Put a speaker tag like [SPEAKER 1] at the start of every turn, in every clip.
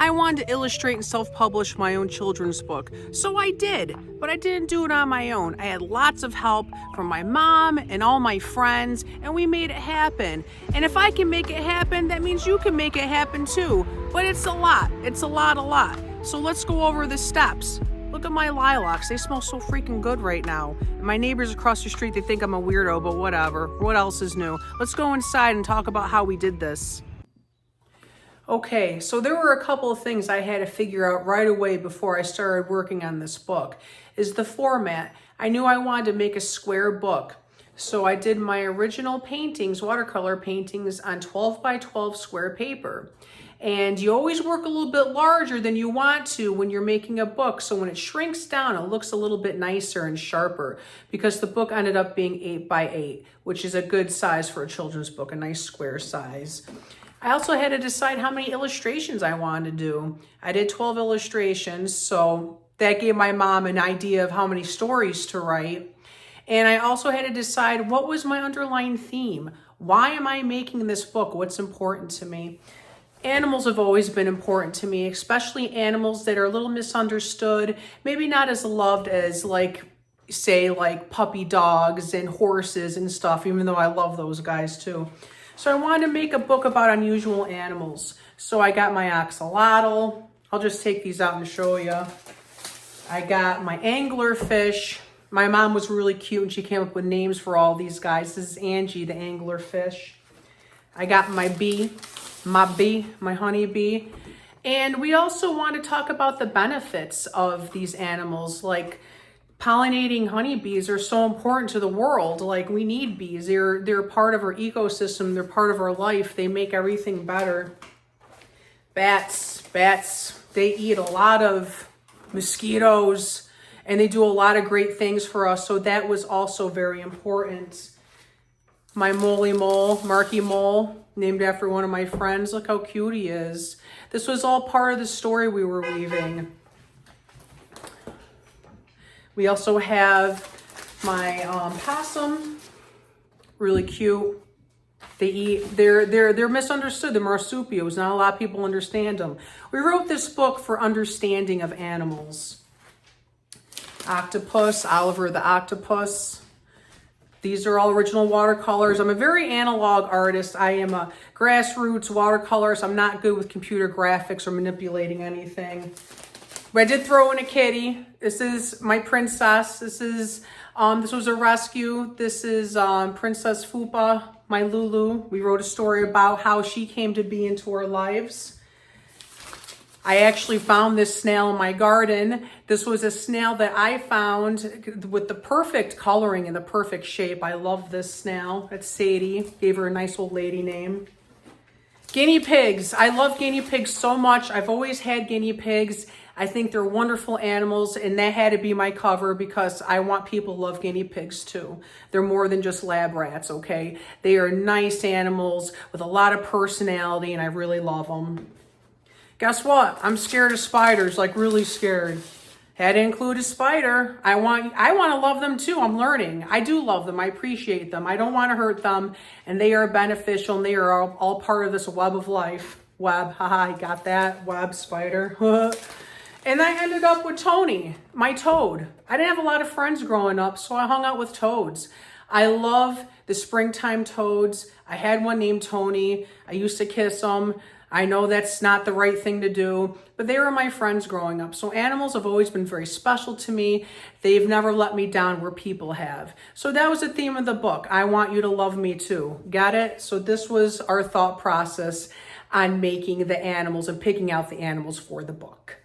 [SPEAKER 1] I wanted to illustrate and self-publish my own children's book, so I did, but I didn't do it on my own. I had lots of help from my mom and all my friends, and we made it happen. And if I can make it happen, that means you can make it happen too. But it's a lot. It's a lot. So let's go over the steps. Look at my lilacs. They smell so freaking good right now. And my neighbors across the street, they think I'm a weirdo, but whatever. What else is new? Let's go inside and talk about how we did this. Okay, so there were a couple of things I had to figure out right away before I started working on this book. Is the format. I knew I wanted to make a square book. So I did my original paintings, watercolor paintings, on 12 by 12 square paper. And you always work a little bit larger than you want to when you're making a book. So when it shrinks down, it looks a little bit nicer and sharper, because the book ended up being 8 by 8, which is a good size for a children's book, a nice square size. I also had to decide how many illustrations I wanted to do. I did 12 illustrations, so that gave my mom an idea of how many stories to write. And I also had to decide what was my underlying theme. Why am I making this book? What's important to me? Animals have always been important to me, especially animals that are a little misunderstood, maybe not as loved as say puppy dogs and horses and stuff, even though I love those guys too. So I wanted to make a book about unusual animals. So I got my axolotl. I'll just take these out and show you. I got my anglerfish. My mom was really cute and she came up with names for all these guys. This is Angie, the anglerfish. I got my bee, my honeybee. And we also want to talk about the benefits of these animals, like pollinating honeybees are so important to the world. Like, we need bees. They're part of our ecosystem. They're part of our life. They make everything better. Bats, they eat a lot of mosquitoes and they do a lot of great things for us. So that was also very important. My Moley Mole, Marky Mole, named after one of my friends. Look how cute he is. This was all part of the story we were weaving. We also have my possum, really cute. They're misunderstood. The marsupials. Not a lot of people understand them. We wrote this book for understanding of animals. Octopus, Oliver the octopus. These are all original watercolors. I'm a very analog artist. I am a grassroots watercolorist. I'm not good with computer graphics or manipulating anything. But I did throw in a kitty. This is my princess. This was a rescue. This is Princess Fupa, my Lulu. We wrote a story about how she came to be into our lives. I actually found this snail in my garden. This was a snail that I found with the perfect coloring and the perfect shape. I love this snail. That's Sadie. Gave her a nice old lady name. Guinea pigs. I love guinea pigs so much. I've always had guinea pigs. I think they're wonderful animals, and that had to be my cover because I want people to love guinea pigs too. They're more than just lab rats, okay? They are nice animals with a lot of personality, and I really love them. Guess what? I'm scared of spiders, like really scared. Had to include a spider. I want to love them too. I'm learning. I do love them. I appreciate them. I don't want to hurt them, and they are beneficial, and they are all part of this web of life. Web, haha, I got that. Web, spider. And I ended up with Tony, my toad. I didn't have a lot of friends growing up, so I hung out with toads. I love the springtime toads. I had one named Tony. I used to kiss him. I know that's not the right thing to do, but they were my friends growing up. So animals have always been very special to me. They've never let me down where people have. So that was the theme of the book. I want you to love me too. Got it? So this was our thought process on making the animals and picking out the animals for the book.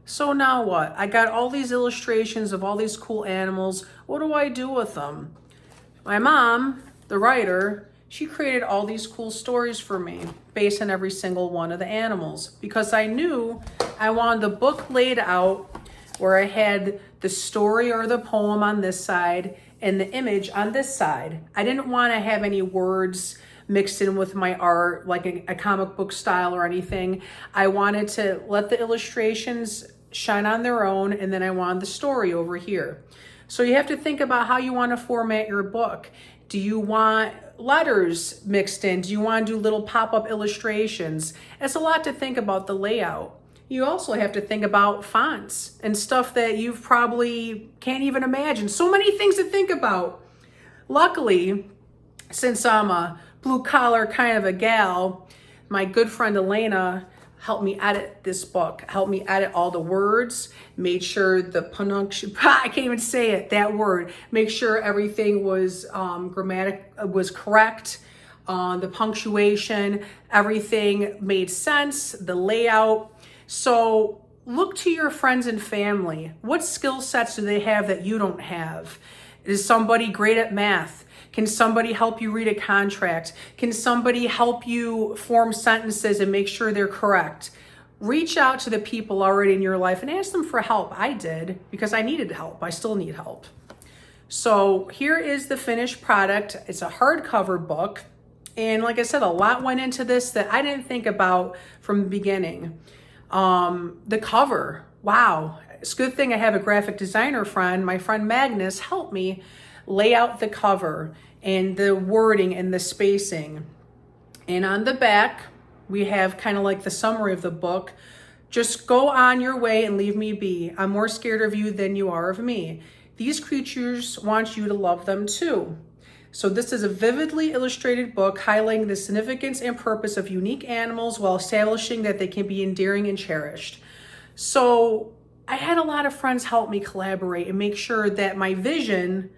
[SPEAKER 1] So now what? I got all these illustrations of all these cool animals. What do I do with them? My mom, the writer, she created all these cool stories for me based on every single one of the animals because I knew I wanted the book laid out where I had the story or the poem on this side and the image on this side. I didn't want to have any words mixed in with my art, like a comic book style or anything. I wanted to let the illustrations shine on their own, and then I wanted the story over here. So you have to think about how you want to format your book. Do you want letters mixed in? Do you want to do little pop-up illustrations? It's a lot to think about the layout. You also have to think about fonts and stuff that you probably can't even imagine. So many things to think about. Luckily, since I'm a blue collar kind of a gal, my good friend Elena helped me edit this book, helped me edit all the words, made sure the punctuation, I can't even say it, that word, make sure everything was was correct, the punctuation, everything made sense, the layout. So look to your friends and family. What skill sets do they have that you don't have? Is somebody great at math? Can somebody help you read a contract? Can somebody help you form sentences and make sure they're correct? Reach out to the people already in your life and ask them for help. I did, because I needed help. I still need help. So here is the finished product. It's a hardcover book. And like I said, a lot went into this that I didn't think about from the beginning. The cover, wow. It's a good thing I have a graphic designer friend. My friend Magnus helped me lay out the cover and the wording and the spacing. And on the back, we have kind of like the summary of the book. Just go on your way and leave me be. I'm more scared of you than you are of me. These creatures want you to love them too. So this is a vividly illustrated book highlighting the significance and purpose of unique animals while establishing that they can be endearing and cherished. So I had a lot of friends help me collaborate and make sure that my vision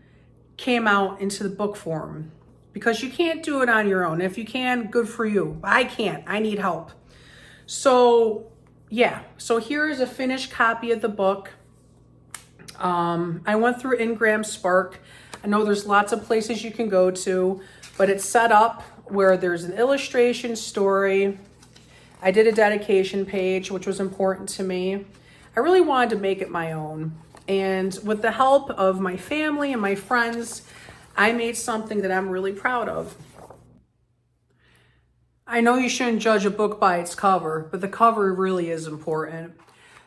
[SPEAKER 1] came out into the book form, because you can't do it on your own. If you can, good for you. I can't. I need help. So yeah, so here is a finished copy of the book. I went through Ingram Spark. I know there's lots of places you can go to, but it's set up where there's an illustration story. I did a dedication page, which was important to me. I really wanted to make it my own. And with the help of my family and my friends, I made something that I'm really proud of. I know you shouldn't judge a book by its cover, but the cover really is important.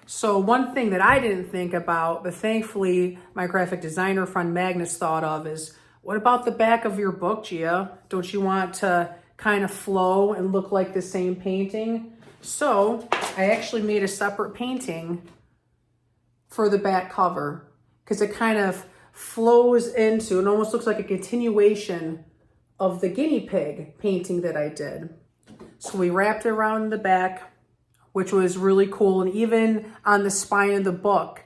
[SPEAKER 1] So one thing that I didn't think about, but thankfully my graphic designer friend Magnus thought of, is what about the back of your book, Gia? Don't you want to kind of flow and look like the same painting? So I actually made a separate painting for the back cover, because it kind of flows into, it almost looks like a continuation of the guinea pig painting that I did. So we wrapped it around the back, which was really cool. And even on the spine of the book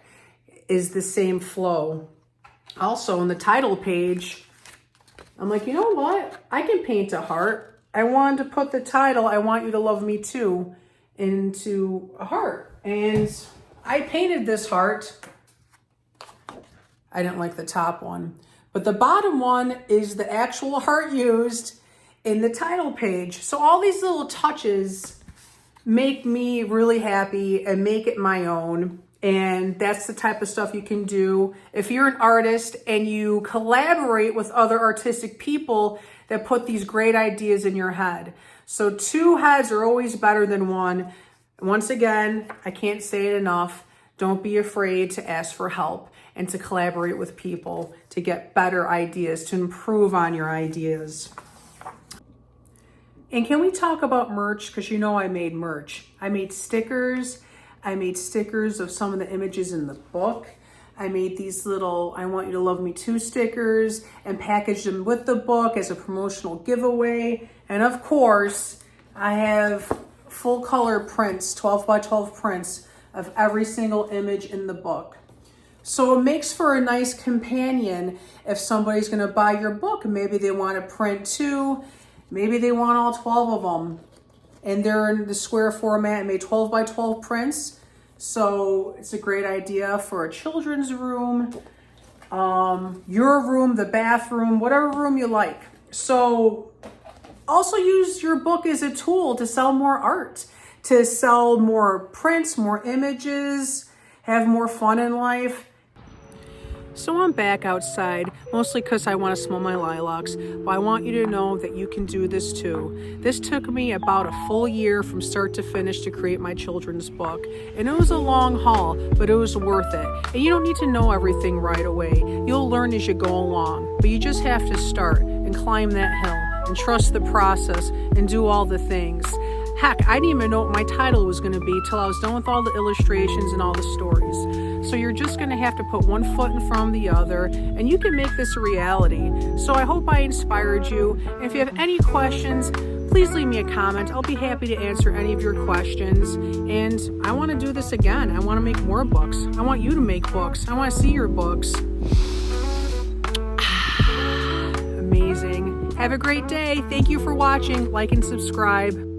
[SPEAKER 1] is the same flow. Also on the title page, I'm like, you know what? I can paint a heart. I wanted to put the title, I Want You to Love Me Too, into a heart. And I painted this heart. I didn't like the top one, but the bottom one is the actual heart used in the title page. So all these little touches make me really happy and make it my own. And that's the type of stuff you can do if you're an artist and you collaborate with other artistic people that put these great ideas in your head. So two heads are always better than one. Once again, I can't say it enough. Don't be afraid to ask for help and to collaborate with people to get better ideas, to improve on your ideas. And can we talk about merch? Because you know I made merch. I made stickers. I made stickers of some of the images in the book. I made these little I Want You to Love Me Too stickers and packaged them with the book as a promotional giveaway. And of course, I have full color prints, 12 by 12 prints of every single image in the book. So it makes for a nice companion if somebody's going to buy your book. Maybe they want to print too. Maybe they want all 12 of them. And they're in the square format and made 12 by 12 prints. So it's a great idea for a children's room, your room, the bathroom, whatever room you like. So also use your book as a tool to sell more art, to sell more prints, more images, have more fun in life. So I'm back outside, mostly because I want to smell my lilacs, but I want you to know that you can do this too. This took me about a full year from start to finish to create my children's book, and it was a long haul, but it was worth it. And you don't need to know everything right away. You'll learn as you go along, but you just have to start and climb that hill. and trust the process and do all the things. Heck, I didn't even know what my title was going to be till I was done with all the illustrations and all the stories. So you're just going to have to put one foot in front of the other, and you can make this a reality. So I hope I inspired you. And if you have any questions, please leave me a comment. I'll be happy to answer any of your questions. And I want to do this again. I want to make more books. I want you to make books. I want to see your books. Amazing. Have a great day. Thank you for watching. Like and subscribe.